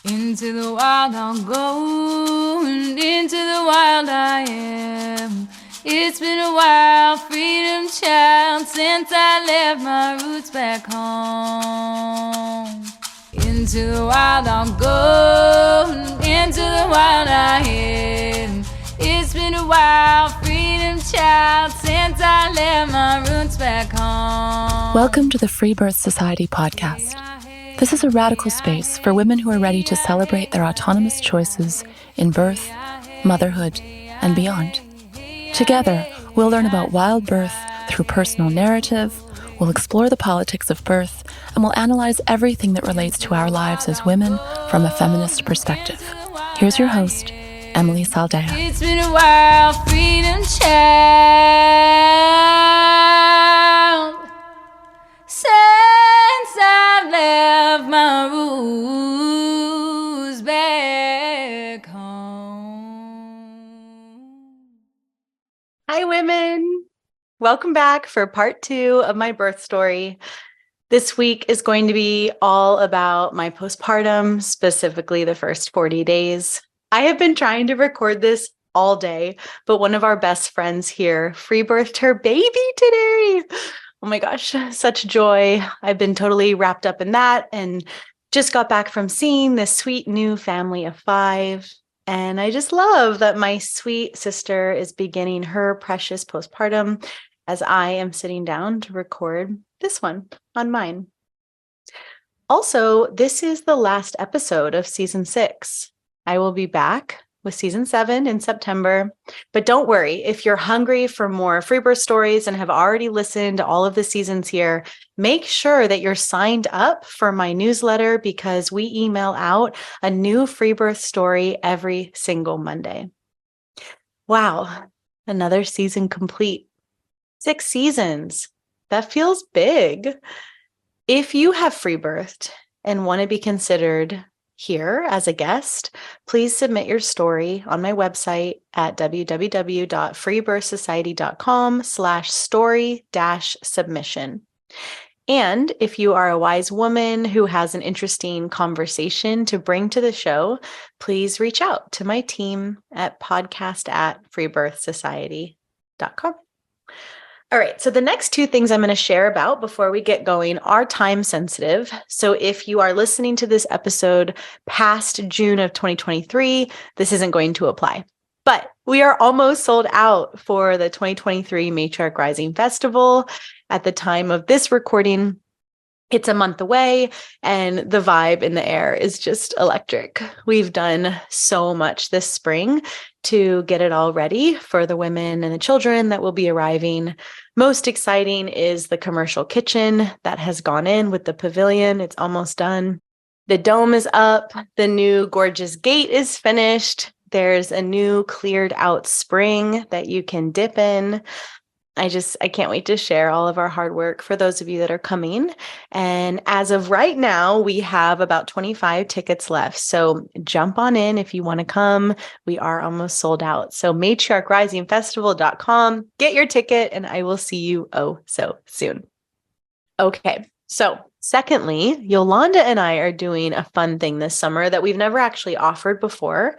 Into the wild I'll go, and into the wild I am. It's been a while, freedom child, since I left my roots back home. Into the wild I'll go, and into the wild I am. It's been a while, freedom child, since I left my roots back home. Welcome to the Freebirth Society podcast. This is a radical space for women who are ready to celebrate their autonomous choices in birth, motherhood, and beyond. Together, we'll learn about wild birth through personal narrative, we'll explore the politics of birth, and we'll analyze everything that relates to our lives as women from a feminist perspective. Here's your host, Emilee Saldaya. It's been a while, freedom child, since I left my roots back home. Hi, women. Welcome back for part 2 of my birth story. This week is going to be all about my postpartum, specifically the first 40 days. I have been trying to record this all day, but one of our best friends here free-birthed her baby today. Oh my gosh, such joy. I've been totally wrapped up in that and just got back from seeing this sweet new family of 5. And I just love that my sweet sister is beginning her precious postpartum as I am sitting down to record this one on mine. Also, this is the last episode of season 6. I will be back with season 7 in September. But don't worry, if you're hungry for more Freebirth stories and have already listened to all of the seasons here, make sure that you're signed up for my newsletter because we email out a new Freebirth story every single Monday. Wow, another season complete. 6 seasons. That feels big. If you have free-birthed and want to be considered here as a guest, please submit your story on my website at www.freebirthsociety.com/story-submission. And if you are a wise woman who has an interesting conversation to bring to the show, please reach out to my team at podcast@freebirthsociety.com. All right, so the next 2 things I'm going to share about before we get going are time sensitive. So if you are listening to this episode past June of 2023, this isn't going to apply. But we are almost sold out for the 2023 Matribirth Rising Festival. At the time of this recording, it's a month away, and the vibe in the air is just electric. We've done so much this spring to get it all ready for the women and the children that will be arriving. Most exciting is the commercial kitchen that has gone in with the pavilion. It's almost done. The dome is up. The new gorgeous gate is finished. There's a new cleared out spring that you can dip in. I can't wait to share all of our hard work for those of you that are coming. And as of right now, we have about 25 tickets left. So jump on in if you want to come. We are almost sold out. So matriarchrisingfestival.com, get your ticket, and I will see you so soon. Okay, so secondly, Yolande and I are doing a fun thing this summer that we've never actually offered before.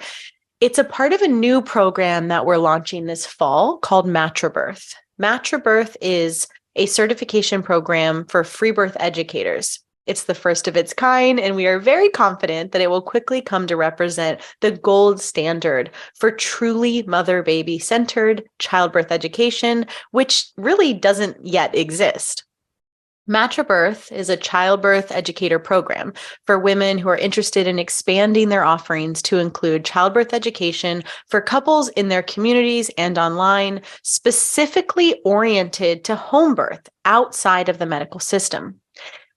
It's a part of a new program that we're launching this fall called Matribirth. Matribirth is a certification program for free-birth educators. It's the first of its kind, and we are very confident that it will quickly come to represent the gold standard for truly mother-baby centered childbirth education, which really doesn't yet exist. Matribirth is a childbirth educator program for women who are interested in expanding their offerings to include childbirth education for couples in their communities and online, specifically oriented to home birth outside of the medical system.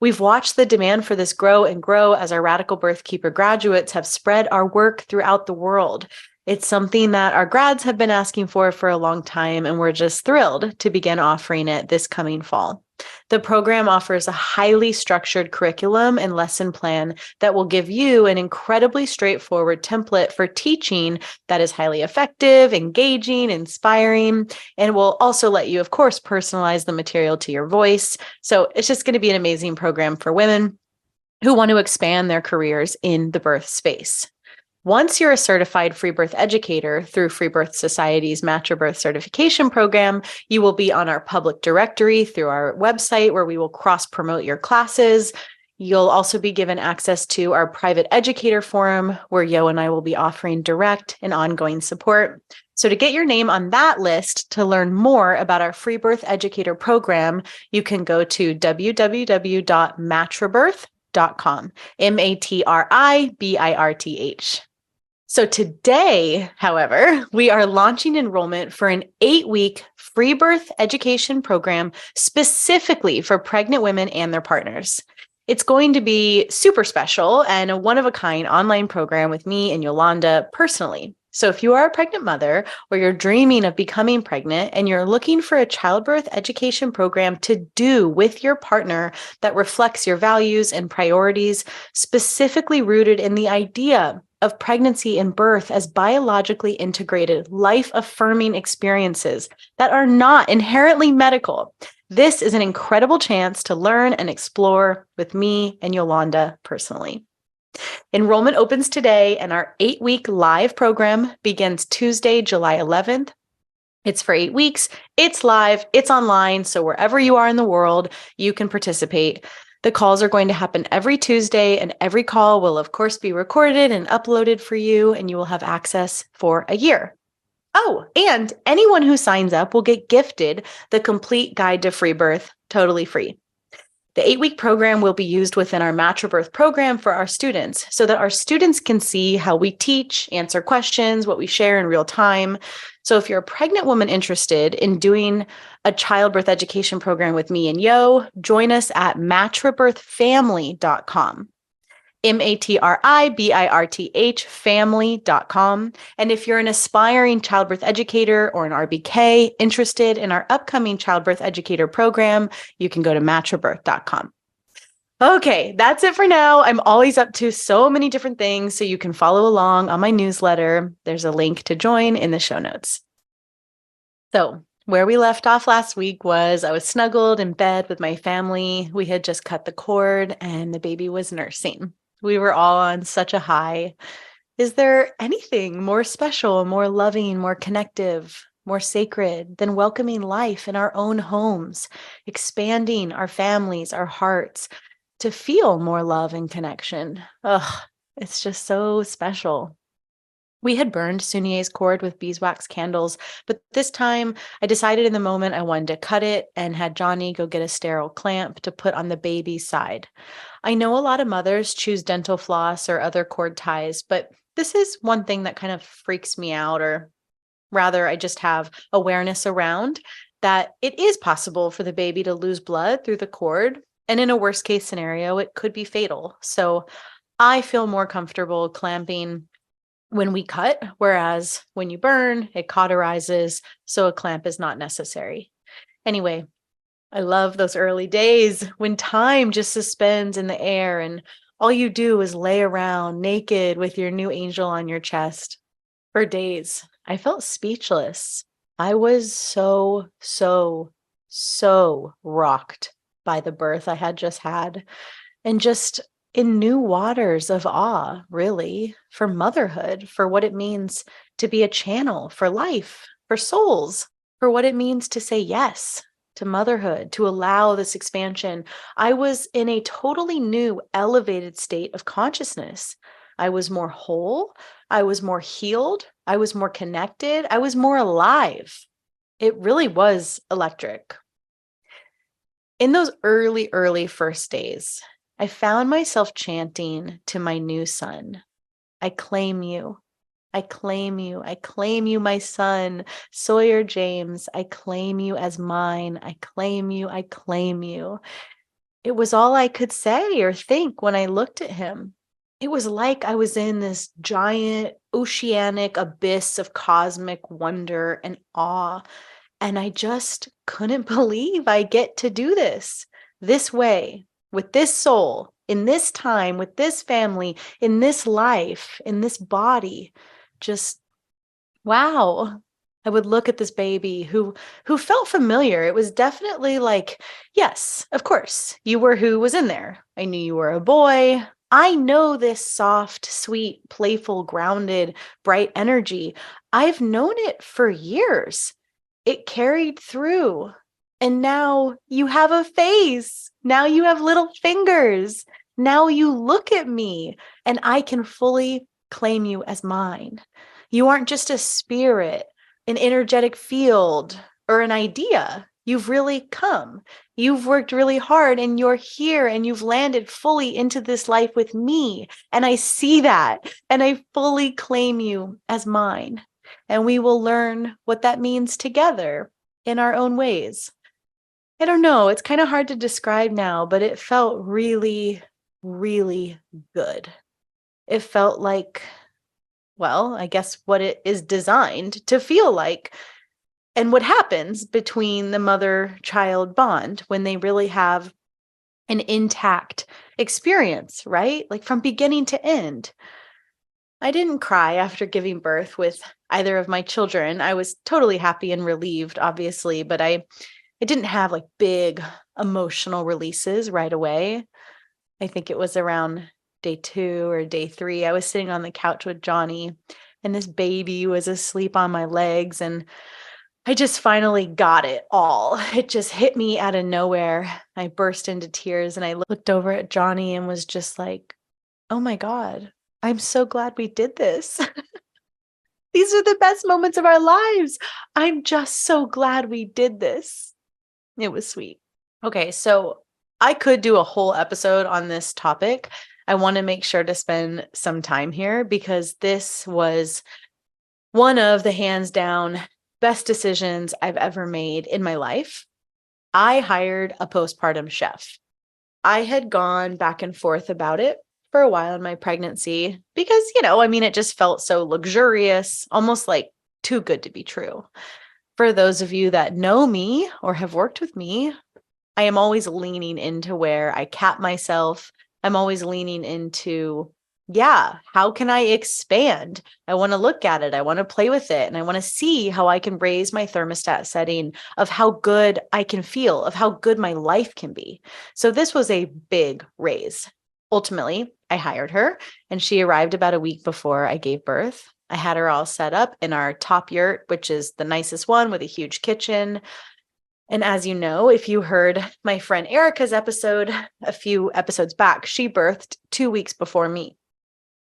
We've watched the demand for this grow and grow as our Radical Birth Keeper graduates have spread our work throughout the world. It's something that our grads have been asking for a long time, and we're just thrilled to begin offering it this coming fall. The program offers a highly structured curriculum and lesson plan that will give you an incredibly straightforward template for teaching that is highly effective, engaging, inspiring, and will also let you, of course, personalize the material to your voice. So it's just going to be an amazing program for women. who want to expand their careers in the birth space. Once you're a certified free birth educator through Freebirth Society's Matribirth certification program, you will be on our public directory through our website where we will cross-promote your classes. You'll also be given access to our private educator forum where Yo and I will be offering direct and ongoing support. So to get your name on that list to learn more about our free birth educator program, you can go to www.matribirth.com, Matribirth. So today, however, we are launching enrollment for an 8-week free birth education program specifically for pregnant women and their partners. It's going to be super special and a one-of-a-kind online program with me and Yolande personally. So if you are a pregnant mother or you're dreaming of becoming pregnant and you're looking for a childbirth education program to do with your partner that reflects your values and priorities, specifically rooted in the idea of pregnancy and birth as biologically integrated, life-affirming experiences that are not inherently medical, this is an incredible chance to learn and explore with me and Yolande personally. Enrollment opens today, and our 8-week live program begins Tuesday, July 11th. It's for 8 weeks. It's live. It's online. So wherever you are in the world, you can participate. The calls are going to happen every Tuesday, and every call will, of course, be recorded and uploaded for you, and you will have access for a year. Oh, and anyone who signs up will get gifted the complete guide to free birth, totally free. The 8-week program will be used within our Matribirth program for our students so that our students can see how we teach, answer questions, what we share in real time. So if you're a pregnant woman interested in doing a childbirth education program with me and Yo, join us at matribirthfamily.com. Matribirth family.com. And if you're an aspiring childbirth educator or an RBK interested in our upcoming childbirth educator program, you can go to matribirth.com. Okay, that's it for now. I'm always up to so many different things, so you can follow along on my newsletter. There's a link to join in the show notes. So where we left off last week was I was snuggled in bed with my family. We had just cut the cord and the baby was nursing. We were all on such a high. Is there anything more special, more loving, more connective, more sacred than welcoming life in our own homes, expanding our families, our hearts to feel more love and connection? Ugh, it's just so special. We had burned Sunier's cord with beeswax candles, but this time I decided in the moment I wanted to cut it and had Johnny go get a sterile clamp to put on the baby's side. I know a lot of mothers choose dental floss or other cord ties, but this is one thing that kind of freaks me out, or rather I just have awareness around that it is possible for the baby to lose blood through the cord. And in a worst case scenario, it could be fatal. So I feel more comfortable clamping when we cut, whereas when you burn, it cauterizes, so a clamp is not necessary. Anyway, I love those early days when time just suspends in the air and all you do is lay around naked with your new angel on your chest. For days, I felt speechless. I was so rocked by the birth I had just had, and just in new waters of awe, really, for motherhood, for what it means to be a channel for life, for souls, for what it means to say yes to motherhood, to allow this expansion. I was in a totally new, elevated state of consciousness. I was more whole. I was more healed. I was more connected. I was more alive. It really was electric. In those early first days, I found myself chanting to my new son, I claim you. I claim you. I claim you, my son, Sawyer James. I claim you as mine. I claim you. I claim you. It was all I could say or think when I looked at him. It was like I was in this giant oceanic abyss of cosmic wonder and awe. And I just couldn't believe I get to do this way, with this soul, in this time, with this family, in this life, in this body. Just, wow. I would look at this baby who felt familiar. It was definitely like, yes, of course, you were who was in there. I knew you were a boy. I know this soft, sweet, playful, grounded, bright energy. I've known it for years. It carried through. And now you have a face. Now you have little fingers. Now you look at me and I can fully claim you as mine. You aren't just a spirit, an energetic field, or an idea. You've really come. You've worked really hard and you're here and you've landed fully into this life with me. And I see that and I fully claim you as mine. And we will learn what that means together in our own ways. I don't know. It's kind of hard to describe now, but it felt really, really good. It felt like, well, I guess what it is designed to feel like, and what happens between the mother-child bond when they really have an intact experience, right? Like from beginning to end. I didn't cry after giving birth with either of my children. I was totally happy and relieved, obviously, but I didn't have like big emotional releases right away. I think it was around day 2 or day 3. I was sitting on the couch with Johnny and this baby was asleep on my legs and I just finally got it all. It just hit me out of nowhere. I burst into tears and I looked over at Johnny and was just like, oh my God, I'm so glad we did this. These are the best moments of our lives. I'm just so glad we did this. It was sweet. Okay, so I could do a whole episode on this topic. I want to make sure to spend some time here because this was one of the hands down best decisions I've ever made in my life. I hired a postpartum chef. I had gone back and forth about it for a while in my pregnancy because, it just felt so luxurious, almost like too good to be true. For those of you that know me or have worked with me, I am always leaning into where I cap myself. I'm always leaning into, how can I expand? I want to look at it. I want to play with it. And I want to see how I can raise my thermostat setting of how good I can feel, of how good my life can be. So this was a big raise. Ultimately, I hired her and she arrived about a week before I gave birth. I had her all set up in our top yurt, which is the nicest one with a huge kitchen. And as you know, if you heard my friend Erica's episode a few episodes back, she birthed 2 weeks before me.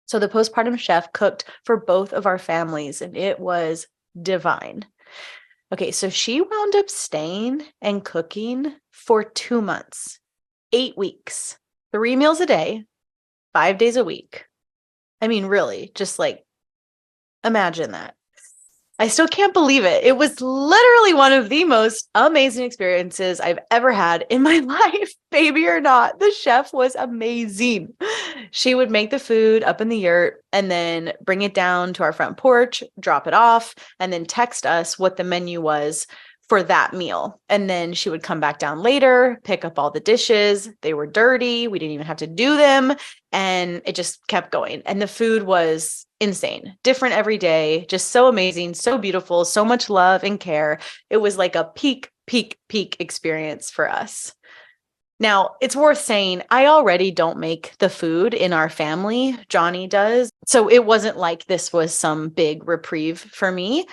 So the postpartum chef cooked for both of our families and it was divine. Okay, so she wound up staying and cooking for 2 months, 8 weeks, 3 meals a day, 5 days a week. I mean, really, just like, imagine that. I still can't believe it. It was literally one of the most amazing experiences I've ever had in my life, baby or not. The chef was amazing. She would make the food up in the yurt and then bring it down to our front porch, drop it off, and then text us what the menu was for that meal. And then she would come back down later, pick up all the dishes. They were dirty. We didn't even have to do them. And it just kept going. And the food was insane, different every day, just so amazing, so beautiful, so much love and care. It was like a peak experience for us. Now, it's worth saying, I already don't make the food in our family. Johnny does. So it wasn't like this was some big reprieve for me.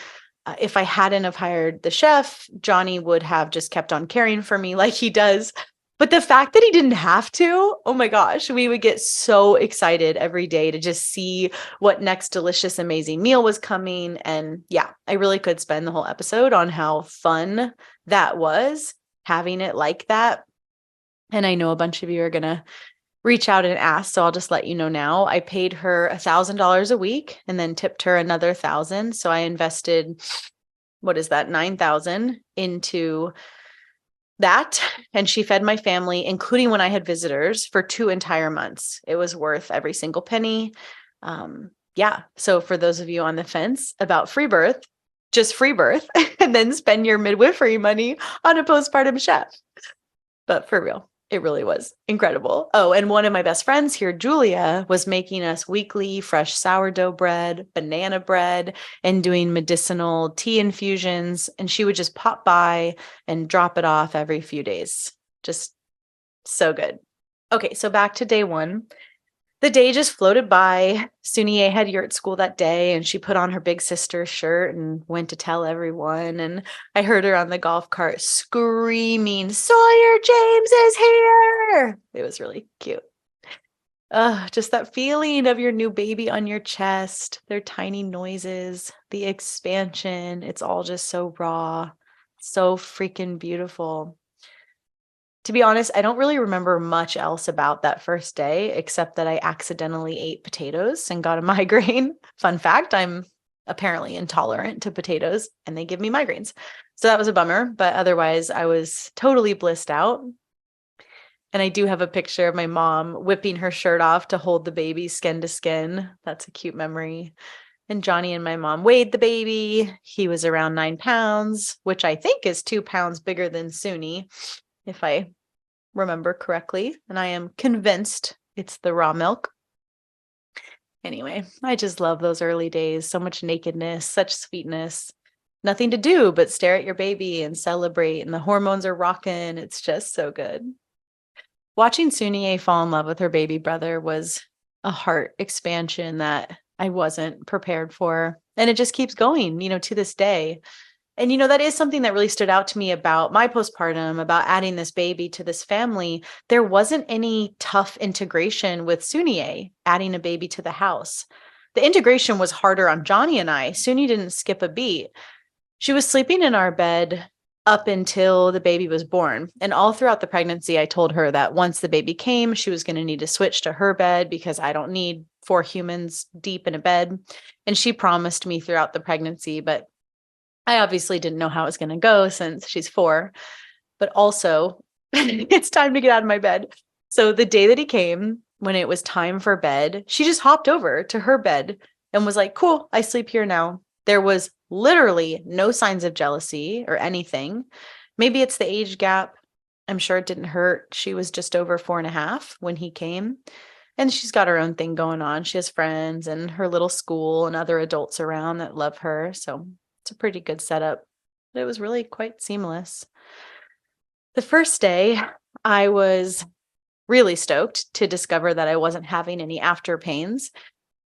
If I hadn't have hired the chef, Johnny would have just kept on caring for me like he does. But the fact that he didn't have to, oh my gosh, we would get so excited every day to just see what next delicious, amazing meal was coming. And I really could spend the whole episode on how fun that was, having it like that. And I know a bunch of you are going to reach out and ask, so I'll just let you know now. I paid her $1,000 a week and then tipped her another $1,000. So I invested, $9,000 into that. And she fed my family, including when I had visitors, for 2 entire months. It was worth every single penny. So for those of you on the fence about Freebirth, just Freebirth and then spend your midwifery money on a postpartum chef. But for real, It really was incredible. Oh, and one of my best friends here, Julia, was making us weekly fresh sourdough bread, banana bread, and doing medicinal tea infusions. And she would just pop by and drop it off every few days. Just so good. Okay, so back to day one. The day just floated by. Sunier had yurt school that day, and she put on her big sister shirt and went to tell everyone. And I heard her on the golf cart screaming, "Sawyer James is here!" It was really cute. Just that feeling of your new baby on your chest, their tiny noises, the expansion. It's all just so raw, so freaking beautiful. To be honest, I don't really remember much else about that first day, except that I accidentally ate potatoes and got a migraine. Fun fact, I'm apparently intolerant to potatoes and they give me migraines. So that was a bummer, but otherwise I was totally blissed out. And I do have a picture of my mom whipping her shirt off to hold the baby skin to skin. That's a cute memory. And Johnny and my mom weighed the baby. He was around 9 pounds, which I think is 2 pounds bigger than Suni, if I remember correctly. And I am convinced it's the raw milk. Anyway, I just love those early days. So much nakedness, such sweetness. Nothing to do but stare at your baby and celebrate. And the hormones are rocking. It's just so good. Watching Sunier fall in love with her baby brother was a heart expansion that I wasn't prepared for. And it just keeps going, to this day. And, that is something that really stood out to me about my postpartum, about adding this baby to this family. There wasn't any tough integration with Sunier adding a baby to the house. The integration was harder on Johnny and I. Suni didn't skip a beat. She was sleeping in our bed up until the baby was born. And all throughout the pregnancy, I told her that once the baby came, she was going to need to switch to her bed because I don't need 4 humans deep in a bed. And she promised me throughout the pregnancy, but I obviously didn't know how it was going to go since she's 4, but also it's time to get out of my bed. So the day that he came, when it was time for bed, she just hopped over to her bed and was like, "Cool, I sleep here now." There was literally no signs of jealousy or anything. Maybe it's the age gap. I'm sure it didn't hurt. She was just over 4.5 when he came. And she's got her own thing going on. She has friends and her little school and other adults around that love her. So it's a pretty good setup. But it was really quite seamless. The first day, I was really stoked to discover that I wasn't having any after pains.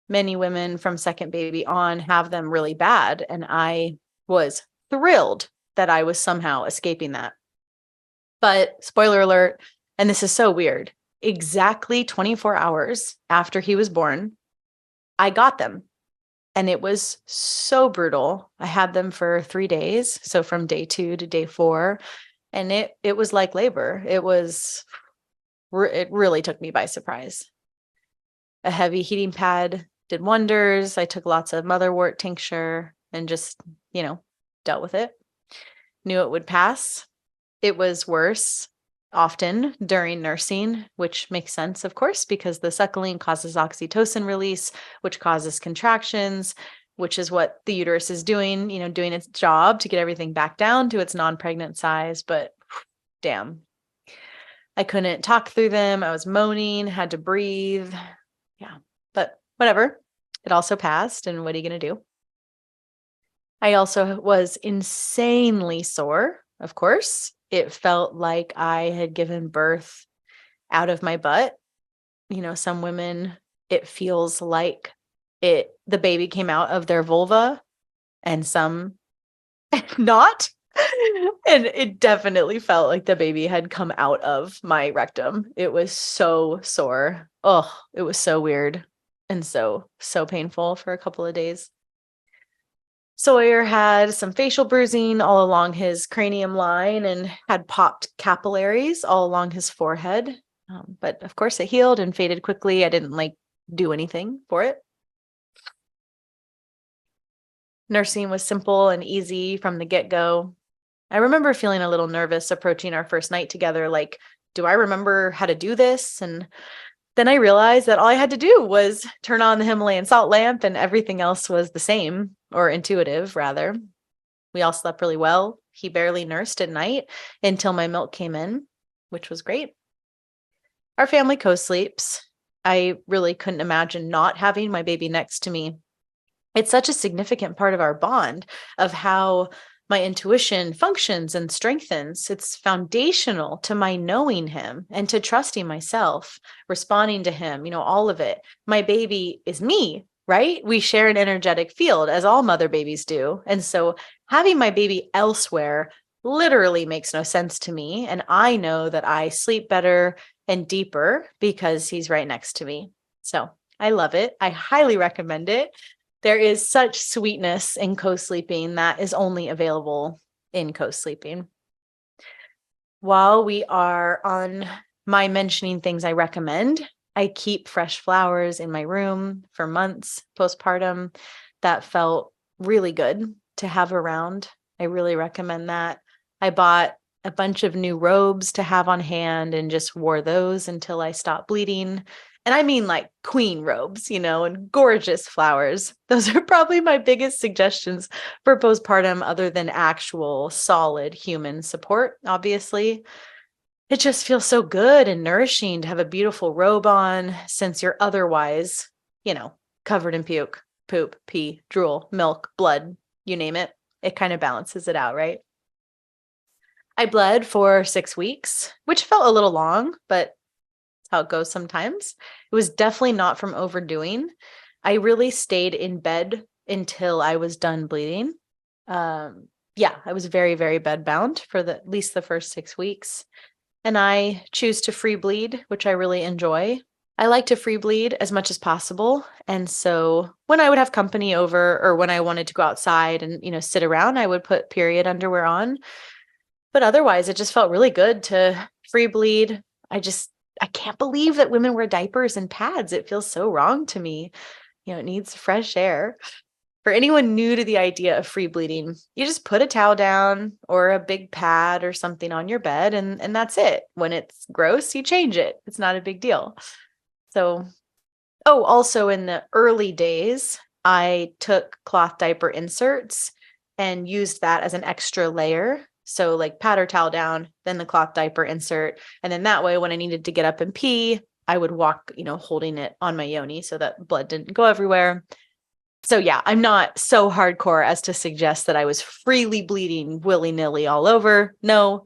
Many women from second baby on have them really bad, and I was thrilled that I was somehow escaping that. But spoiler alert, and this is so weird, exactly 24 hours after he was born, I got them. And it was so brutal. I had them for 3 days. So from day 2 to day 4. And it was like labor. It really took me by surprise. A heavy heating pad did wonders. I took lots of motherwort tincture and just, dealt with it. Knew it would pass. It was worse often during nursing, which makes sense, of course, because the suckling causes oxytocin release, which causes contractions, which is what the uterus is doing, doing its job to get everything back down to its non-pregnant size. But damn, I couldn't talk through them. I was moaning, had to breathe. Yeah, but whatever. It also passed. And what are you going to do? I also was insanely sore, of course. It felt like I had given birth out of my butt. Some women, it feels like the baby came out of their vulva, and some not. And it definitely felt like the baby had come out of my rectum. It was so sore. Oh, it was so weird and so painful for a couple of days. Sawyer had some facial bruising all along his cranium line and had popped capillaries all along his forehead. But of course it healed and faded quickly. I didn't do anything for it. Nursing was simple and easy from the get-go. I remember feeling a little nervous approaching our first night together. Do I remember how to do this? And then I realized that all I had to do was turn on the Himalayan salt lamp and everything else was the same, or intuitive rather. We all slept really well. He barely nursed at night until my milk came in, which was great. Our family co-sleeps. I really couldn't imagine not having my baby next to me. It's such a significant part of our bond, of how my intuition functions and strengthens. It's foundational to my knowing him and to trusting myself, responding to him, all of it. My baby is me, right? We share an energetic field, as all mother babies do. And so having my baby elsewhere literally makes no sense to me. And I know that I sleep better and deeper because he's right next to me. So I love it. I highly recommend it. There is such sweetness in co-sleeping that is only available in co-sleeping. While we are on my mentioning things I recommend, I keep fresh flowers in my room for months postpartum. That felt really good to have around. I really recommend that. I bought a bunch of new robes to have on hand and just wore those until I stopped bleeding. And I mean like queen robes, and gorgeous flowers. Those are probably my biggest suggestions for postpartum, other than actual solid human support, obviously. It just feels so good and nourishing to have a beautiful robe on, since you're otherwise, covered in puke, poop, pee, drool, milk, blood, you name it. It kind of balances it out, right? I bled for 6 weeks, which felt a little long, but that's how it goes sometimes. It was definitely not from overdoing. I really stayed in bed until I was done bleeding. I was very, very bed bound for at least the first 6 weeks. And I choose to free bleed, which I really enjoy. I like to free bleed as much as possible. And so when I would have company over, or when I wanted to go outside and, sit around, I would put period underwear on. But otherwise, it just felt really good to free bleed. I can't believe that women wear diapers and pads. It feels so wrong to me. It needs fresh air. For anyone new to the idea of free bleeding, you just put a towel down or a big pad or something on your bed, and that's it. When it's gross, you change it. It's not a big deal. So, also in the early days, I took cloth diaper inserts and used that as an extra layer. So like pad or towel down, then the cloth diaper insert. And then that way, when I needed to get up and pee, I would walk, holding it on my yoni so that blood didn't go everywhere. So yeah, I'm not so hardcore as to suggest that I was freely bleeding willy-nilly all over. No,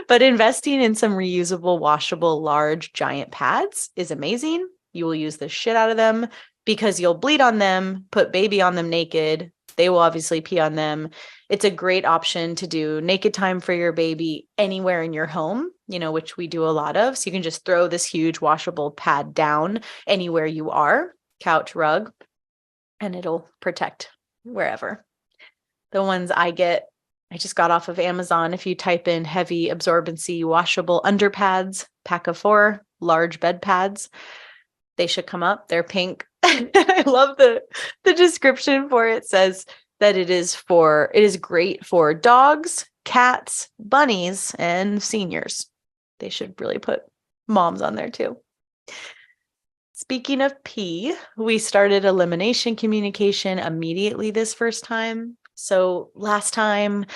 but investing in some reusable, washable, large, giant pads is amazing. You will use the shit out of them because you'll bleed on them, put baby on them naked. They will obviously pee on them. It's a great option to do naked time for your baby anywhere in your home, which we do a lot of. So you can just throw this huge washable pad down anywhere you are, couch, rug, and it'll protect wherever. The ones I just got off of Amazon. If you type in heavy absorbency washable underpads, pack of 4, large bed pads, they should come up. They're pink. I love the description for it. It says that it is great for dogs, cats, bunnies, and seniors. They should really put moms on there too. Speaking of pee, we started elimination communication immediately this first time. So last time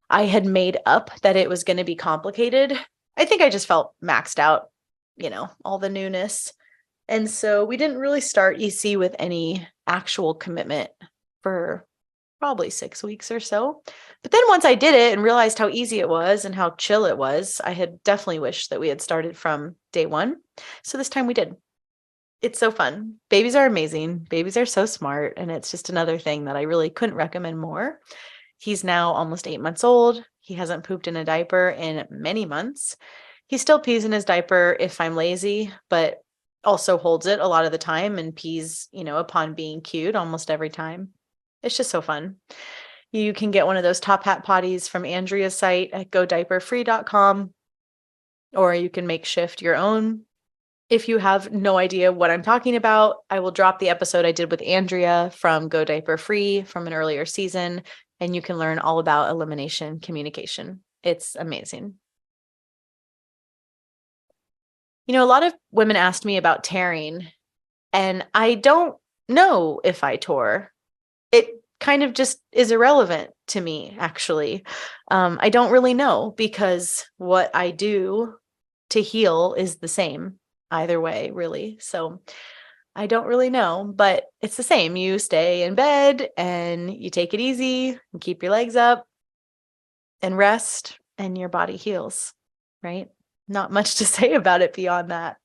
I had made up that it was going to be complicated. I think I just felt maxed out, all the newness. And so we didn't really start EC with any actual commitment for probably 6 weeks or so. But then once I did it and realized how easy it was and how chill it was, I had definitely wished that we had started from day one. So this time we did. It's so fun. Babies are amazing. Babies are so smart. And it's just another thing that I really couldn't recommend more. He's now almost 8 months old. He hasn't pooped in a diaper in many months. He still pees in his diaper if I'm lazy, but also holds it a lot of the time and pees, upon being cued almost every time. It's just so fun. You can get one of those top hat potties from Andrea's site at godiaperfree.com, or you can makeshift your own. If you have no idea what I'm talking about, I will drop the episode I did with Andrea from Go Diaper Free from an earlier season, and you can learn all about elimination communication. It's amazing. A lot of women asked me about tearing, and I don't know if I tore. It kind of just is irrelevant to me, actually. I don't really know, because what I do to heal is the same either way, really. So I don't really know, but it's the same. You stay in bed and you take it easy and keep your legs up and rest, and your body heals, right? Not much to say about it beyond that.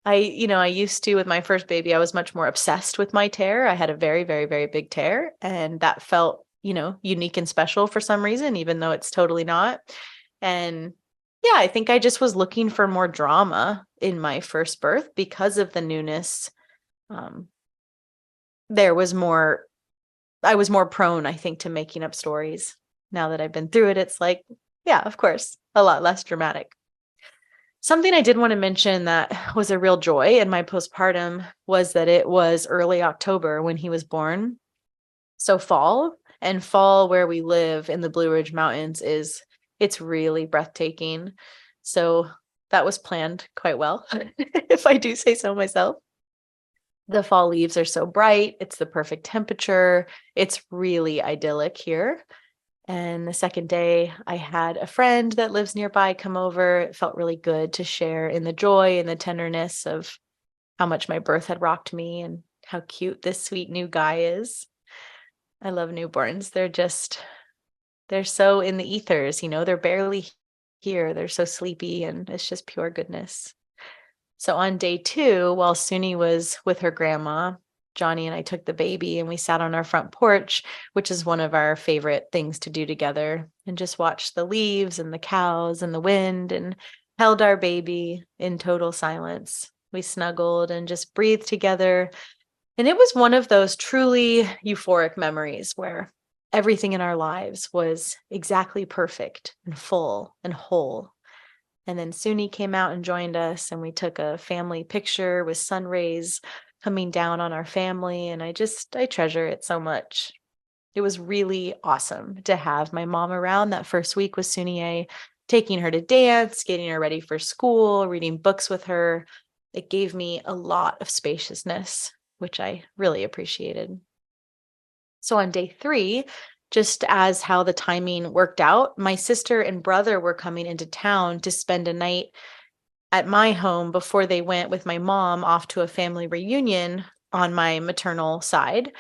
I used to, with my first baby, I was much more obsessed with my tear. I had a very, very, very big tear, and that felt, unique and special for some reason, even though it's totally not. And yeah, I think I just was looking for more drama in my first birth because of the newness. I was more prone, I think, to making up stories. Now that I've been through it, it's like, yeah, of course, a lot less dramatic. Something I did want to mention that was a real joy in my postpartum was that it was early October when he was born. So fall where we live in the Blue Ridge Mountains it's really breathtaking. So that was planned quite well, if I do say so myself. The fall leaves are so bright. It's the perfect temperature. It's really idyllic here. And the second day, I had a friend that lives nearby come over. It felt really good to share in the joy and the tenderness of how much my birth had rocked me and how cute this sweet new guy is. I love newborns. They're so in the ethers, they're barely here. They're so sleepy, and it's just pure goodness. So on day 2, while Suni was with her grandma, Johnny and I took the baby and we sat on our front porch, which is one of our favorite things to do together, and just watched the leaves and the cows and the wind and held our baby in total silence. We snuggled and just breathed together. And it was one of those truly euphoric memories where everything in our lives was exactly perfect and full and whole. And then Suni came out and joined us, and we took a family picture with sun rays coming down on our family. And I treasure it so much. It was really awesome to have my mom around that first week with Suni, taking her to dance, getting her ready for school, reading books with her. It gave me a lot of spaciousness, which I really appreciated. So on day 3, just as how the timing worked out, my sister and brother were coming into town to spend a night at my home before they went with my mom off to a family reunion on my maternal side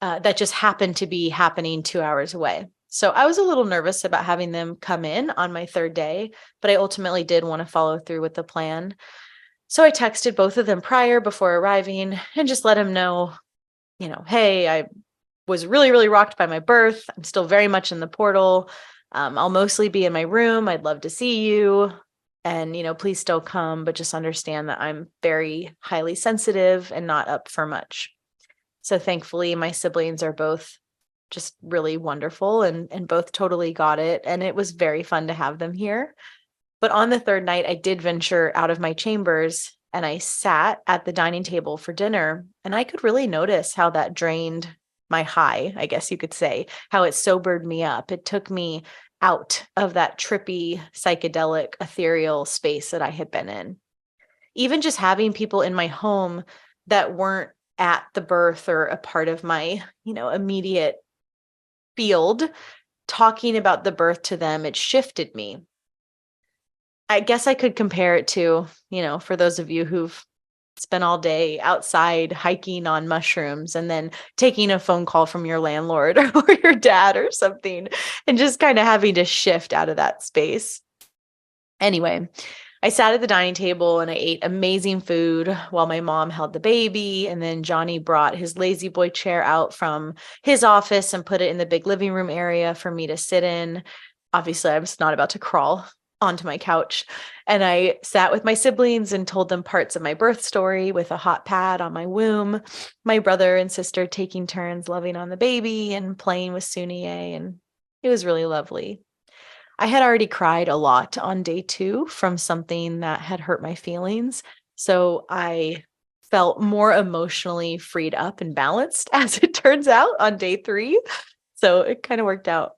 that just happened to be happening 2 hours away. So I was a little nervous about having them come in on my 3rd day, but I ultimately did want to follow through with the plan. So I texted both of them before arriving and just let them know, hey, I was really, really rocked by my birth. I'm still very much in the portal. I'll mostly be in my room. I'd love to see you. And, please still come, but just understand that I'm very highly sensitive and not up for much. So thankfully, my siblings are both just really wonderful and both totally got it. And it was very fun to have them here. But on the 3rd night, I did venture out of my chambers and I sat at the dining table for dinner. And I could really notice how that drained my high, I guess you could say, how it sobered me up. It took me out of that trippy, psychedelic, ethereal space that I had been in. Even just having people in my home that weren't at the birth or a part of my, immediate field, talking about the birth to them, it shifted me. I guess I could compare it to, for those of you who've spent all day outside hiking on mushrooms and then taking a phone call from your landlord or your dad or something, and just kind of having to shift out of that space. Anyway, I sat at the dining table and I ate amazing food while my mom held the baby. And then Johnny brought his lazy boy chair out from his office and put it in the big living room area for me to sit in. Obviously, I was not about to crawl onto my couch. And I sat with my siblings and told them parts of my birth story with a hot pad on my womb, my brother and sister taking turns loving on the baby and playing with Suni, and it was really lovely. I had already cried a lot on day 2 from something that had hurt my feelings. So I felt more emotionally freed up and balanced, as it turns out, on day 3. So it kind of worked out.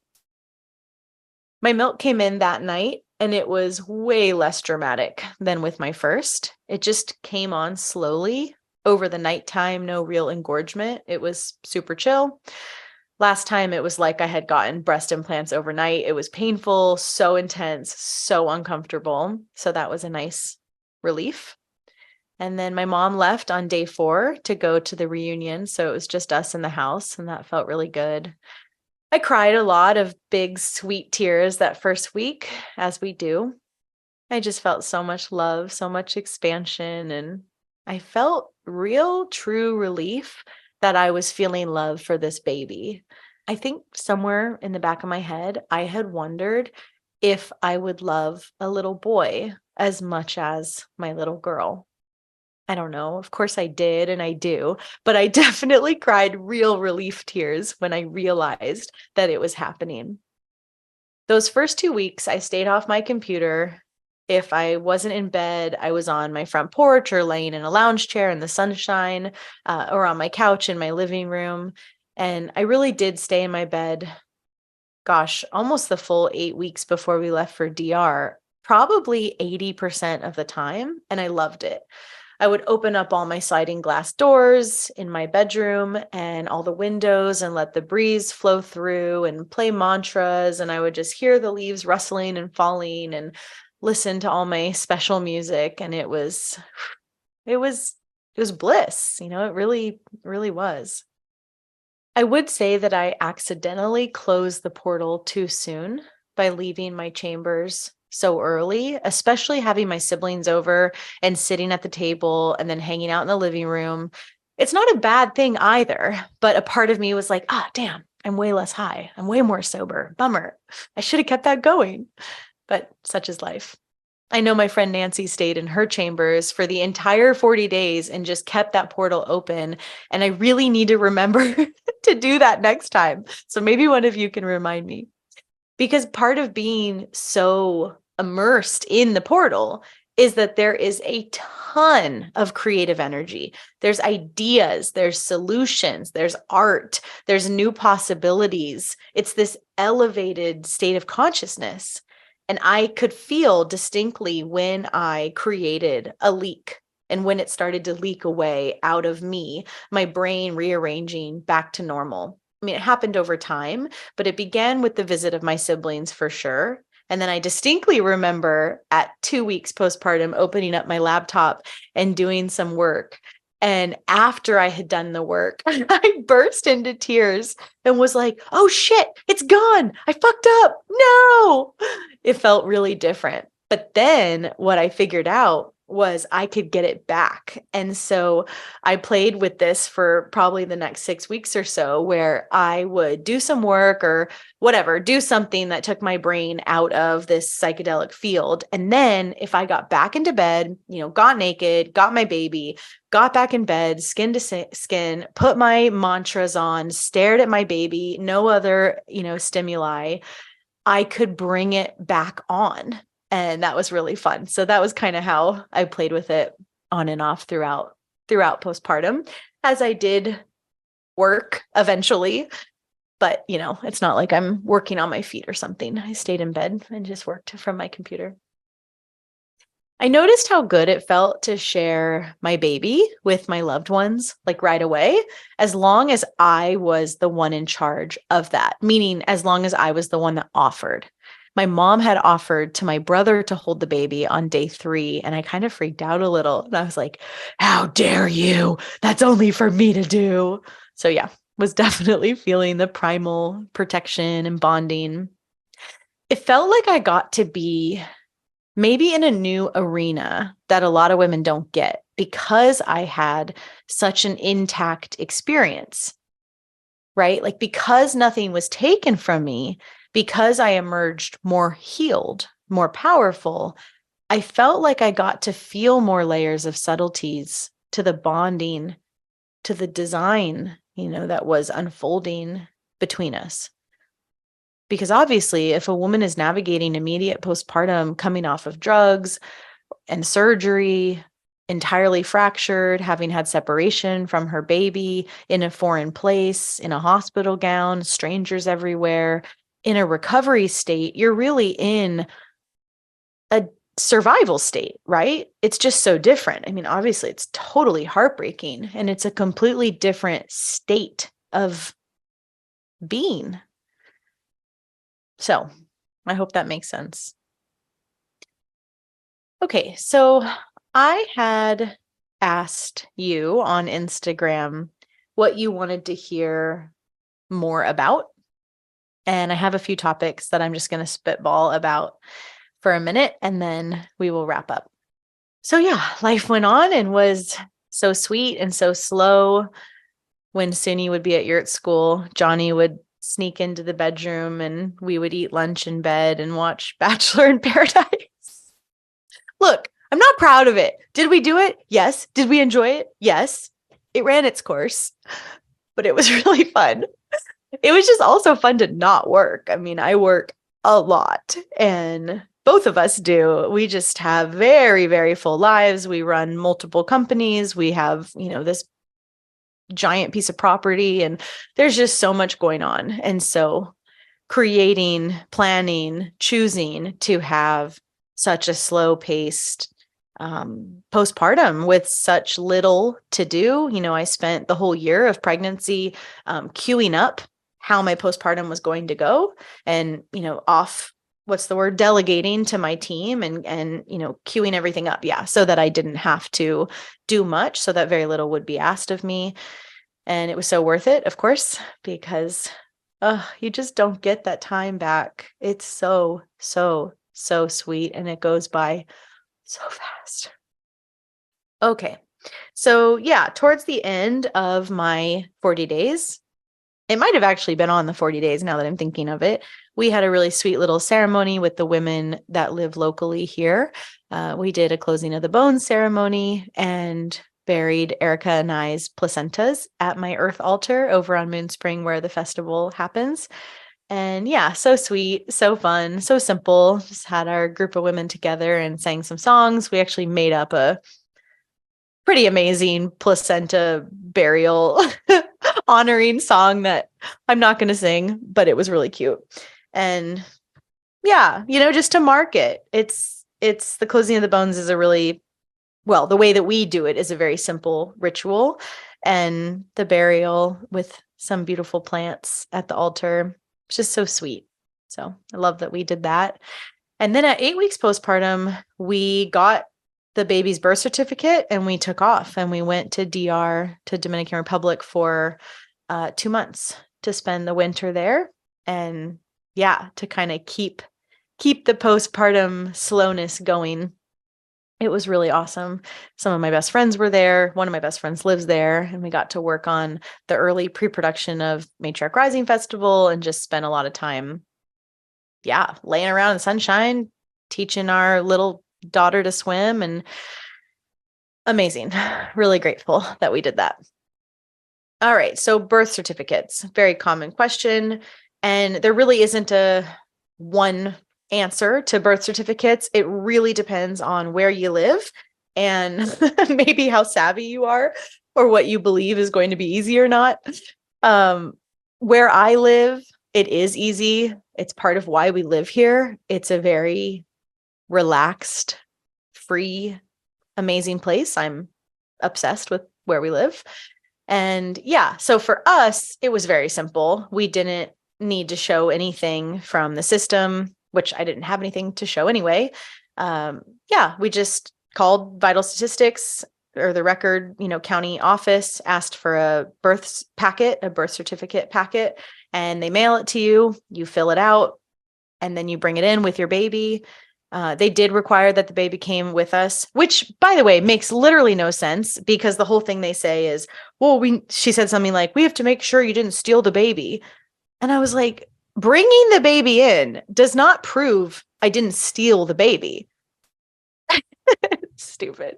My milk came in that night, and it was way less dramatic than with my first. It just came on slowly over the nighttime, no real engorgement. It was super chill. Last time it was like I had gotten breast implants overnight. It was painful, so intense, so uncomfortable. So that was a nice relief. And then my mom left on day 4 to go to the reunion. So it was just us in the house, and that felt really good. I cried a lot of big, sweet tears that first week, as we do. I just felt so much love, so much expansion, and I felt real, true relief that I was feeling love for this baby. I think somewhere in the back of my head, I had wondered if I would love a little boy as much as my little girl. I don't know. Of course I did, and I do, but I definitely cried real relief tears when I realized that it was happening. Those first 2 weeks, I stayed off my computer. If I wasn't in bed, I was on my front porch or laying in a lounge chair in the sunshine, or on my couch in my living room. And I really did stay in my bed, gosh, almost the full 8 weeks before we left for DR, probably 80% of the time. And I loved it. I would open up all my sliding glass doors in my bedroom and all the windows and let the breeze flow through and play mantras. And I would just hear the leaves rustling and falling and listen to all my special music. And it was bliss. It really, really was. I would say that I accidentally closed the portal too soon by leaving my chambers so early, especially having my siblings over and sitting at the table and then hanging out in the living room. It's not a bad thing either, but a part of me was like, damn, I'm way less high. I'm way more sober. Bummer. I should have kept that going, but such is life. I know my friend Nancy stayed in her chambers for the entire 40 days and just kept that portal open. And I really need to remember to do that next time. So maybe one of you can remind me. Because part of being so immersed in the portal is that there is a ton of creative energy. There's ideas, there's solutions, there's art, there's new possibilities. It's this elevated state of consciousness. And I could feel distinctly when I created a leak and when it started to leak away out of me, my brain rearranging back to normal. I mean, it happened over time, but it began with the visit of my siblings for sure. And then I distinctly remember at 2 weeks postpartum opening up my laptop and doing some work. And after I had done the work, I burst into tears and was like, oh shit, it's gone. I fucked up. No, it felt really different. But then what I figured out was I could get it back. And so I played with this for probably the next 6 weeks or so, where I would do some work or whatever, do something that took my brain out of this psychedelic field. And then if I got back into bed, got naked, got my baby, got back in bed, skin to skin, put my mantras on, stared at my baby, no other, stimuli, I could bring it back on. And that was really fun. So that was kind of how I played with it on and off throughout postpartum, as I did work eventually. But, it's not like I'm working on my feet or something. I stayed in bed and just worked from my computer. I noticed how good it felt to share my baby with my loved ones, like right away, as long as I was the one in charge of that, meaning as long as I was the one that offered. My mom had offered to my brother to hold the baby on day 3, and I kind of freaked out a little. And I was like, how dare you? That's only for me to do. So yeah, was definitely feeling the primal protection and bonding. It felt like I got to be maybe in a new arena that a lot of women don't get because I had such an intact experience, right? Like because nothing was taken from me, because I emerged more healed, more powerful, I felt like I got to feel more layers of subtleties to the bonding, to the design, that was unfolding between us. Because obviously, if a woman is navigating immediate postpartum, coming off of drugs and surgery, entirely fractured, having had separation from her baby in a foreign place, in a hospital gown, strangers everywhere, in a recovery state, you're really in a survival state, right? It's just so different. I mean, obviously, it's totally heartbreaking, and it's a completely different state of being. So I hope that makes sense. Okay, so I had asked you on Instagram what you wanted to hear more about. And I have a few topics that I'm just going to spitball about for a minute, and then we will wrap up. So yeah, life went on and was so sweet and so slow. When Suni would be at yurt school, Johnny would sneak into the bedroom and we would eat lunch in bed and watch Bachelor in Paradise. Look, I'm not proud of it. Did we do it? Yes. Did we enjoy it? Yes. It ran its course, but it was really fun. It was just also fun to not work. I mean, I work a lot, and both of us do. We just have very, very full lives. We run multiple companies. We have, this giant piece of property, and there's just so much going on. And so creating, planning, choosing to have such a slow paced postpartum with such little to do. I spent the whole year of pregnancy queuing up how my postpartum was going to go, and, delegating to my team and queuing everything up. Yeah. So that I didn't have to do much, so that very little would be asked of me. And it was so worth it, of course, because you just don't get that time back. It's so, so, so sweet, and it goes by so fast. Okay. So yeah, towards the end of my 40 days, it might have actually been on the 40 days now that I'm thinking of it, we had a really sweet little ceremony with the women that live locally here. We did a closing of the bones ceremony and buried Erica and I's placentas at my earth altar over on Moon Spring, where the festival happens. And yeah, so sweet, so fun, so simple. Just had our group of women together and sang some songs. We actually made up a pretty amazing placenta burial honoring song that I'm not going to sing, but it was really cute. And yeah, just to mark it, it's the closing of the bones is the way that we do it is a very simple ritual, and the burial with some beautiful plants at the altar, it's just so sweet. So I love that we did that. And then at 8 weeks postpartum, we got the baby's birth certificate and we took off and we went to Dominican Republic for 2 months to spend the winter there. And yeah, to kind of keep the postpartum slowness going. It was really awesome. Some of my best friends were there. One of my best friends lives there, and we got to work on the early pre-production of Matriarch Rising Festival and just spent a lot of time, laying around in the sunshine, teaching our little daughter to swim, and amazing. Really grateful that we did that. All right. So birth certificates, very common question. And there really isn't a one answer to birth certificates. It really depends on where you live and maybe how savvy you are or what you believe is going to be easy or not. Where I live, it is easy. It's part of why we live here. It's a very relaxed, free, amazing place. I'm obsessed with where we live. And yeah, so for us, it was very simple. We didn't need to show anything from the system, which I didn't have anything to show anyway. We just called Vital Statistics or the record, county office, asked for a birth certificate packet, and they mail it to you. You fill it out, and then you bring it in with your baby. They did require that the baby came with us, which, by the way, makes literally no sense because the whole thing they say is, she said something like, we have to make sure you didn't steal the baby. And I was like, bringing the baby in does not prove I didn't steal the baby. Stupid.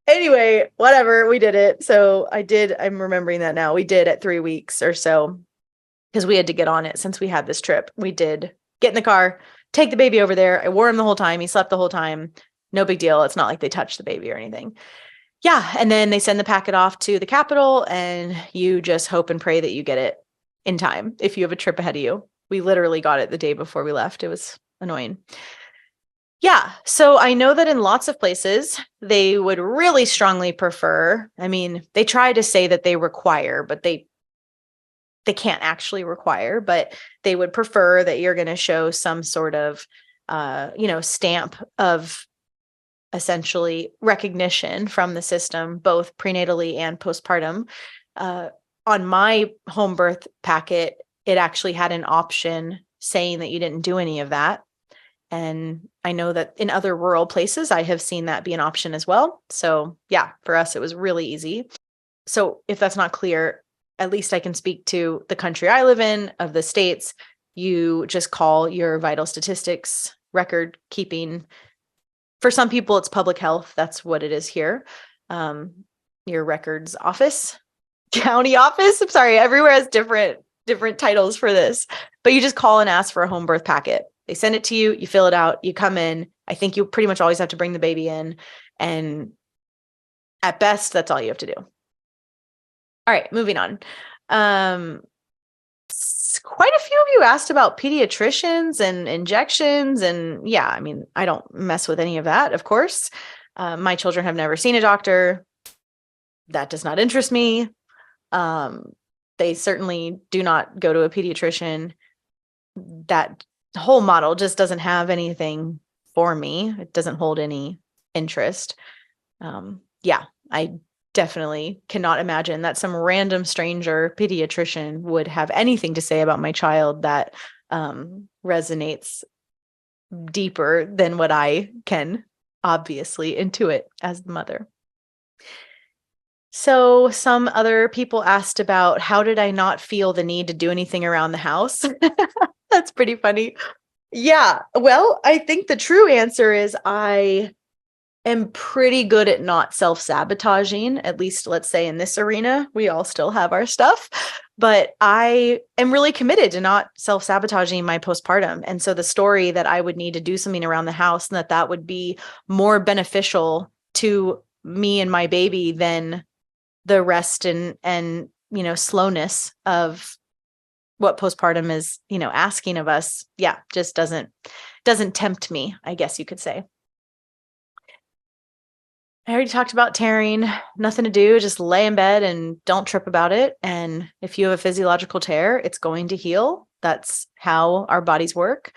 Anyway, whatever, we did it. So I'm remembering that now. We did at 3 weeks or so because we had to get on it since we had this trip. We did get in the car, take the baby over there. I wore him the whole time. He slept the whole time. No big deal. It's not like they touched the baby or anything. Yeah. And then they send the packet off to the Capitol and you just hope and pray that you get it in time if you have a trip ahead of you. We literally got it the day before we left. It was annoying. Yeah. So I know that in lots of places, they would really strongly prefer, they try to say that they require, but they they can't actually require, but they would prefer that you're going to show some sort of, stamp of essentially recognition from the system, both prenatally and postpartum. On my home birth packet, it actually had an option saying that you didn't do any of that. And I know that in other rural places, I have seen that be an option as well. So yeah, for us, it was really easy. So if that's not clear, at least I can speak to the country I live in, of the states. You just call your vital statistics record keeping. For some people, it's public health. That's what it is here. Your records office, county office. I'm sorry, everywhere has different titles for this. But you just call and ask for a home birth packet. They send it to you. You fill it out. You come in. I think you pretty much always have to bring the baby in. And at best, that's all you have to do. All right, moving on. Quite a few of you asked about pediatricians and injections. And yeah, I mean, I don't mess with any of that, of course. My children have never seen a doctor. That does not interest me. They certainly do not go to a pediatrician. That whole model just doesn't have anything for me. It doesn't hold any interest. Yeah, I definitely cannot imagine that some random stranger pediatrician would have anything to say about my child that resonates deeper than what I can obviously intuit as the mother. So some other people asked about how did I not feel the need to do anything around the house? That's pretty funny. Yeah, well, I think the true answer is I am pretty good at not self-sabotaging, at least let's say in this arena. We all still have our stuff, but I am really committed to not self-sabotaging my postpartum. And so the story that I would need to do something around the house and that would be more beneficial to me and my baby than the rest and slowness of what postpartum is, asking of us. Yeah, just doesn't tempt me, I guess you could say. I already talked about tearing. Nothing to do, just lay in bed and don't trip about it. And if you have a physiological tear, it's going to heal. That's how our bodies work.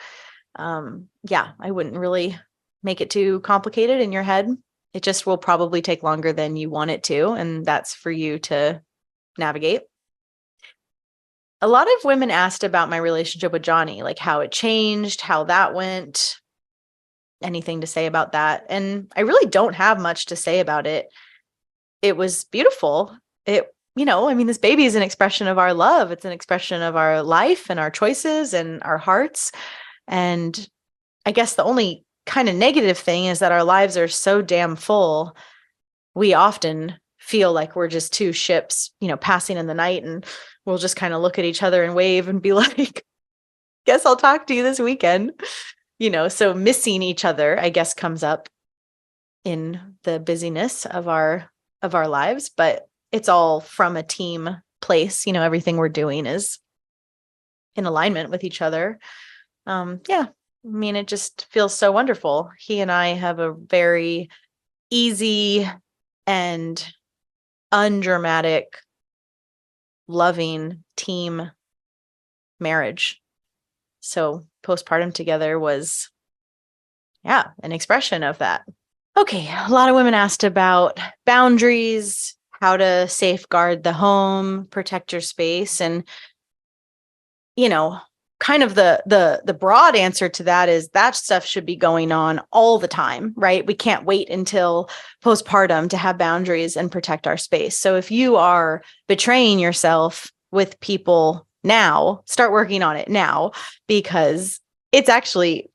Yeah, I wouldn't really make it too complicated in your head. It just will probably take longer than you want it to. And that's for you to navigate. A lot of women asked about my relationship with Johnny, like how it changed, how that went. Anything to say about that? And I really don't have much to say about it. It was beautiful. This baby is an expression of our love. It's an expression of our life and our choices and our hearts. And I guess the only kind of negative thing is that our lives are so damn full. We often feel like we're just two ships, passing in the night, and we'll just kind of look at each other and wave and be like, guess I'll talk to you this weekend. So missing each other, I guess, comes up in the busyness of our lives, but it's all from a team place. Everything we're doing is in alignment with each other. Yeah, I mean, it just feels so wonderful. He and I have a very easy and undramatic, loving team marriage. So postpartum together was, an expression of that. Okay, a lot of women asked about boundaries, how to safeguard the home, protect your space. And, kind of the broad answer to that is that stuff should be going on all the time, right? We can't wait until postpartum to have boundaries and protect our space. So if you are betraying yourself with people now, start working on it now, because it's actually,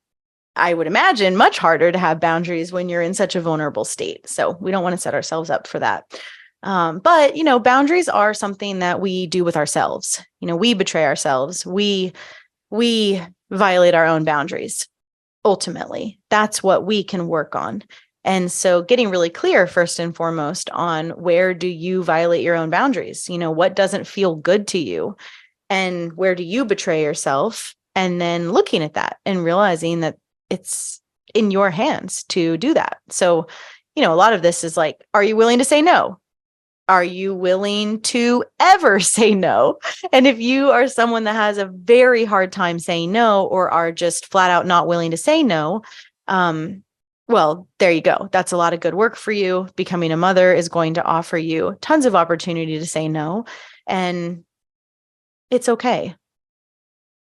I would imagine, much harder to have boundaries when you're in such a vulnerable state. So we don't want to set ourselves up for that. But, boundaries are something that we do with ourselves. We betray ourselves. We violate our own boundaries. Ultimately, that's what we can work on. And so getting really clear first and foremost on where do you violate your own boundaries? What doesn't feel good to you? And where do you betray yourself? And then looking at that and realizing that it's in your hands to do that. So, a lot of this is like, are you willing to say no? Are you willing to ever say no? And if you are someone that has a very hard time saying no, or are just flat out not willing to say no, well, there you go. That's a lot of good work for you. Becoming a mother is going to offer you tons of opportunity to say no. And it's okay.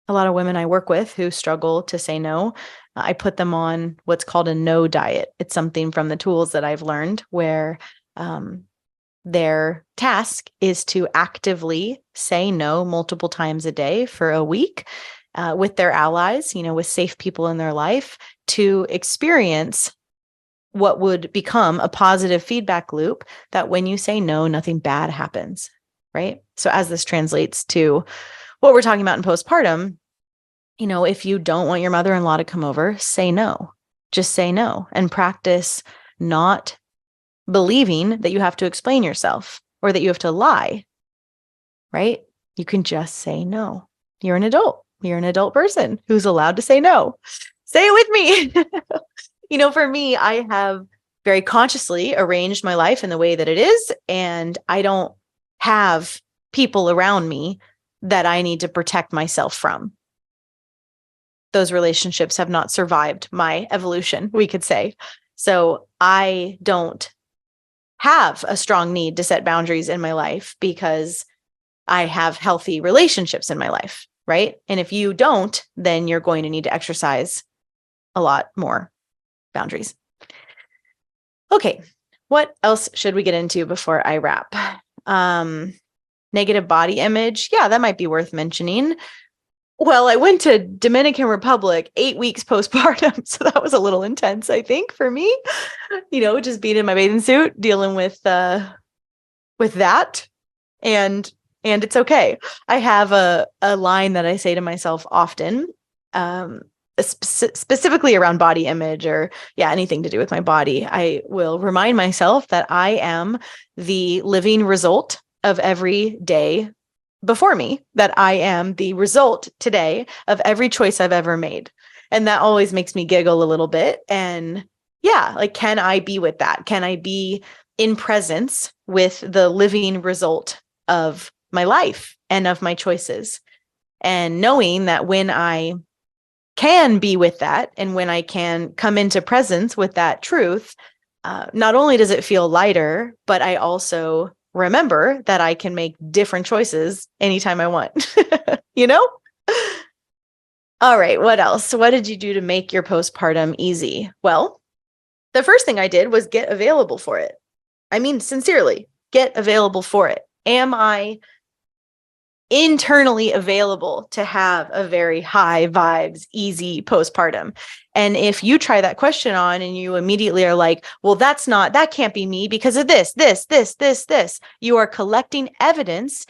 A lot of women I work with who struggle to say no, I put them on what's called a no diet. It's something from the tools that I've learned where their task is to actively say no multiple times a day for a week with their allies, with safe people in their life, to experience what would become a positive feedback loop that when you say no, nothing bad happens, right? So as this translates to what we're talking about in postpartum, if you don't want your mother-in-law to come over, say no. Just say no and practice not believing that you have to explain yourself or that you have to lie, right? You can just say no. You're an adult. You're an adult person who's allowed to say no. Say it with me. For me, I have very consciously arranged my life in the way that it is, and I don't have people around me that I need to protect myself from. Those relationships have not survived my evolution, we could say. So I don't have a strong need to set boundaries in my life because I have healthy relationships in my life, right? And if you don't, then you're going to need to exercise a lot more boundaries. Okay, what else should we get into before I wrap? Negative body image. Yeah, that might be worth mentioning. Well, I went to Dominican Republic 8 weeks postpartum, so that was a little intense, I think, for me. Just being in my bathing suit, dealing with that, and it's okay. I have a line that I say to myself often, specifically around body image or anything to do with my body. I will remind myself that I am the living result of every day before me, that I am the result today of every choice I've ever made. And that always makes me giggle a little bit. And can I be with that? Can I be in presence with the living result of my life and of my choices? And knowing that when I can be with that and when I can come into presence with that truth, not only does it feel lighter, but I also remember that I can make different choices anytime I want, All right, what else? What did you do to make your postpartum easy? Well, the first thing I did was get available for it. I mean, sincerely, get available for it. Am I internally available to have a very high vibes, easy postpartum? And if you try that question on and you immediately are like, well, that can't be me because of this, you are collecting evidence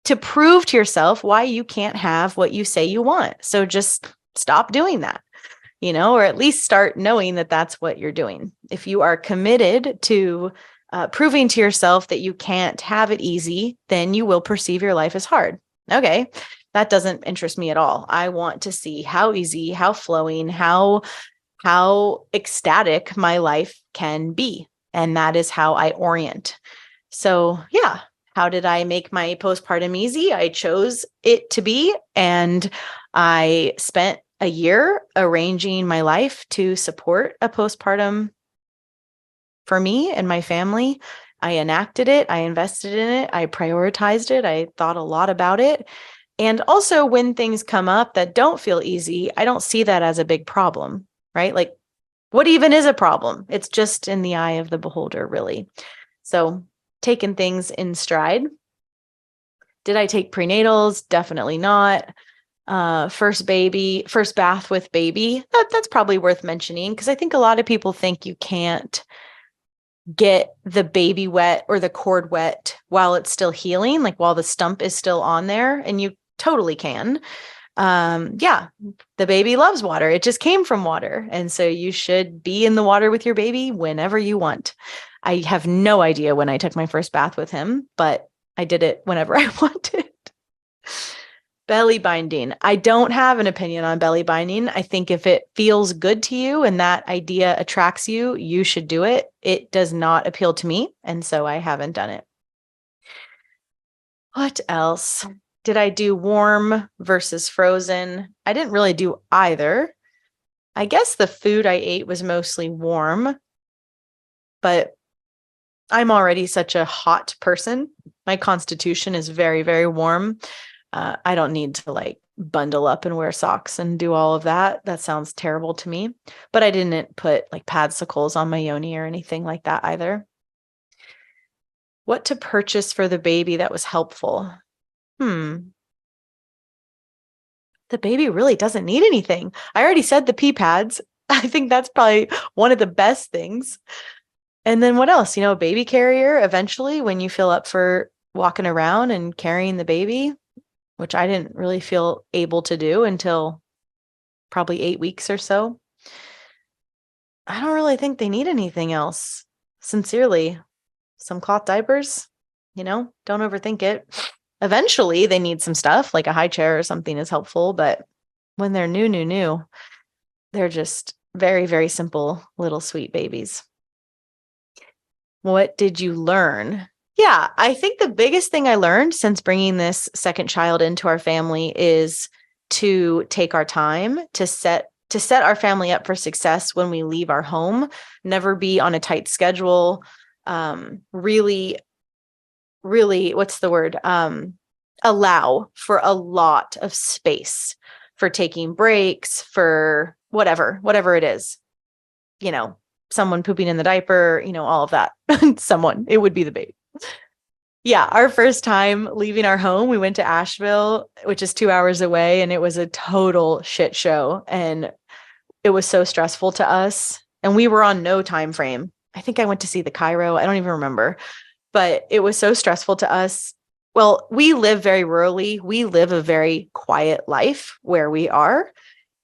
to prove to yourself why you can't have what you say you want. So just stop doing that, or at least start knowing that that's what you're doing. If you are committed to proving to yourself that you can't have it easy, then you will perceive your life as hard. Okay, that doesn't interest me at all. I want to see how easy, how flowing, how ecstatic my life can be. And that is how I orient. So how did I make my postpartum easy? I chose it to be, and I spent a year arranging my life to support a postpartum for me and my family. I enacted it. I invested in it. I prioritized it. I thought a lot about it. And also when things come up that don't feel easy, I don't see that as a big problem, right? Like, what even is a problem? It's just in the eye of the beholder, really. So taking things in stride. Did I take prenatals? Definitely not. First bath with baby. That's probably worth mentioning because I think a lot of people think you can't get the baby wet or the cord wet while it's still healing, like while the stump is still on there, and you totally can. The baby loves water. It just came from water. And so you should be in the water with your baby whenever you want. I have no idea when I took my first bath with him, but I did it whenever I wanted. Belly binding. I don't have an opinion on belly binding. I think if it feels good to you and that idea attracts you, you should do it. It does not appeal to me, and so I haven't done it. What else? Did I do warm versus frozen? I didn't really do either. I guess the food I ate was mostly warm, but I'm already such a hot person. My constitution is very, very warm. I don't need to like bundle up and wear socks and do all of that. That sounds terrible to me. But I didn't put like padsicles on my yoni or anything like that either. What to purchase for the baby that was helpful? The baby really doesn't need anything. I already said the pee pads. I think that's probably one of the best things. And then what else? A baby carrier eventually when you feel up for walking around and carrying the baby, which I didn't really feel able to do until probably 8 weeks or so. I don't really think they need anything else. Sincerely, some cloth diapers, don't overthink it. Eventually they need some stuff like a high chair or something is helpful, but when they're new, they're just very, very simple little sweet babies. What did you learn? Yeah, I think the biggest thing I learned since bringing this second child into our family is to take our time to set our family up for success when we leave our home, never be on a tight schedule, really, what's the word? Allow for a lot of space for taking breaks, for whatever it is, someone pooping in the diaper, all of that. It would be the baby. Yeah, our first time leaving our home, we went to Asheville, which is 2 hours away, and it was a total shit show. And it was so stressful to us. And we were on no time frame. I think I went to see the Cairo. I don't even remember. But it was so stressful to us. Well, we live very rurally. We live a very quiet life where we are.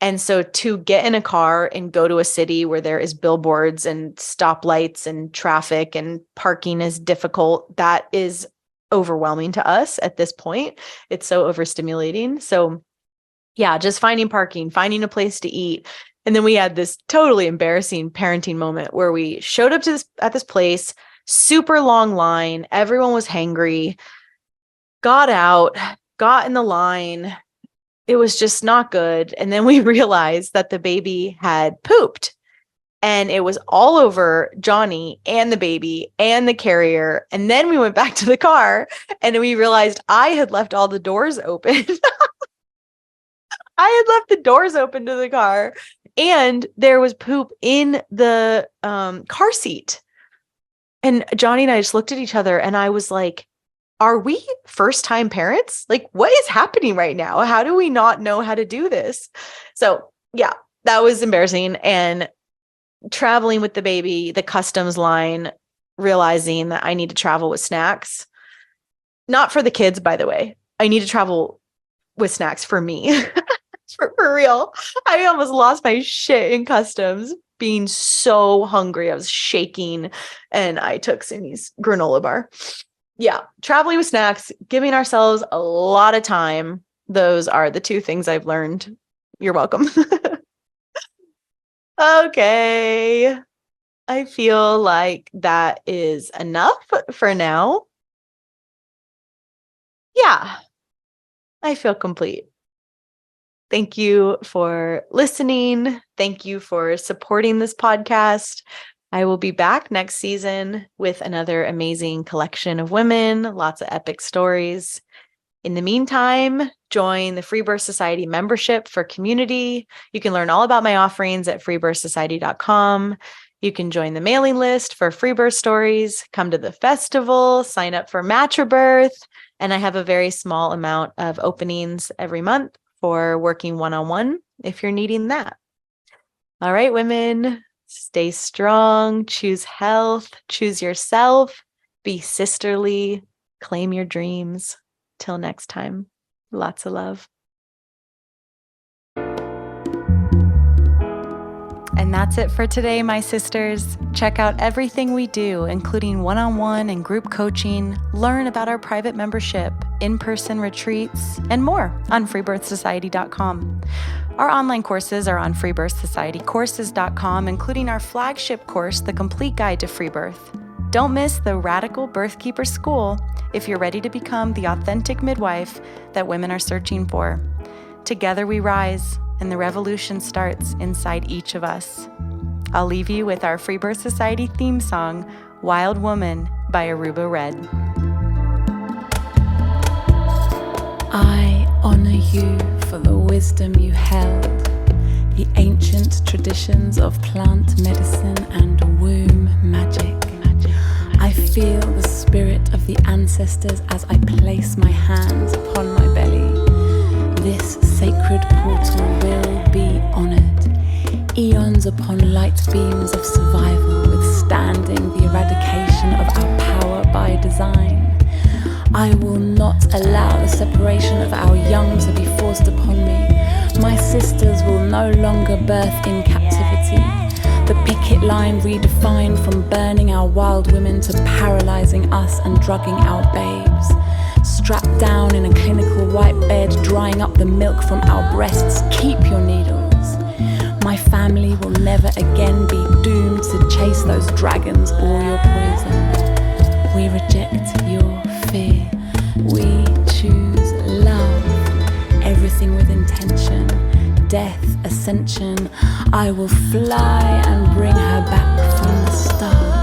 And so to get in a car and go to a city where there is billboards and stoplights and traffic and parking is difficult, that is overwhelming to us at this point. It's so overstimulating. So yeah, just finding parking, finding a place to eat. And then we had this totally embarrassing parenting moment where we showed up at this place, super long line. Everyone was hangry, got out, got in the line. It was just not good. And then we realized that the baby had pooped and it was all over Johnny and the baby and the carrier. And then we went back to the car and we realized I had left all the doors open. I had left the doors open to the car and there was poop in the car seat. And Johnny and I just looked at each other and I was like, are we first-time parents? Like, what is happening right now? How do we not know how to do this? So yeah, that was embarrassing. And traveling with the baby, the customs line, realizing that I need to travel with snacks. Not for the kids, by the way. I need to travel with snacks for me. for real. I almost lost my shit in customs, being so hungry. I was shaking and I took Sydney's granola bar. Yeah, traveling with snacks, giving ourselves a lot of time. Those are the two things I've learned. You're welcome. Okay. I feel like that is enough for now. Yeah, I feel complete. Thank you for listening. Thank you for supporting this podcast. I will be back next season with another amazing collection of women, lots of epic stories. In the meantime, join the Freebirth Society membership for community. You can learn all about my offerings at freebirthsociety.com. You can join the mailing list for Freebirth stories, come to the festival, sign up for Matribirth, and I have a very small amount of openings every month for working one-on-one if you're needing that. All right, women. Stay strong, choose health, choose yourself, be sisterly, claim your dreams. Till next time, lots of love. And that's it for today, my sisters. Check out everything we do, including one-on-one and group coaching, learn about our private membership, in-person retreats, and more on freebirthsociety.com. Our online courses are on freebirthsocietycourses.com, including our flagship course, The Complete Guide to Freebirth. Don't miss the Radical Birthkeeper School if you're ready to become the authentic midwife that women are searching for. Together we rise, and the revolution starts inside each of us. I'll leave you with our Freebirth Society theme song, Wild Woman by Aruba Red. I honor you for the wisdom you held, the ancient traditions of plant medicine and womb magic. I feel the spirit of the ancestors as I place my hands upon my belly. This sacred portal will be honored. Eons upon light beams of survival, withstanding the eradication of our power by design. I will not allow the separation of our young to be forced upon me. My sisters will no longer birth in captivity. The picket line redefined from burning our wild women to paralyzing us and drugging our babes. Strapped down in a clinical white bed, drying up the milk from our breasts, keep your needles. My family will never again be doomed to chase those dragons or your poison. We reject your fear. We choose love. Everything with intention. Death, ascension. I will fly and bring her back from the stars.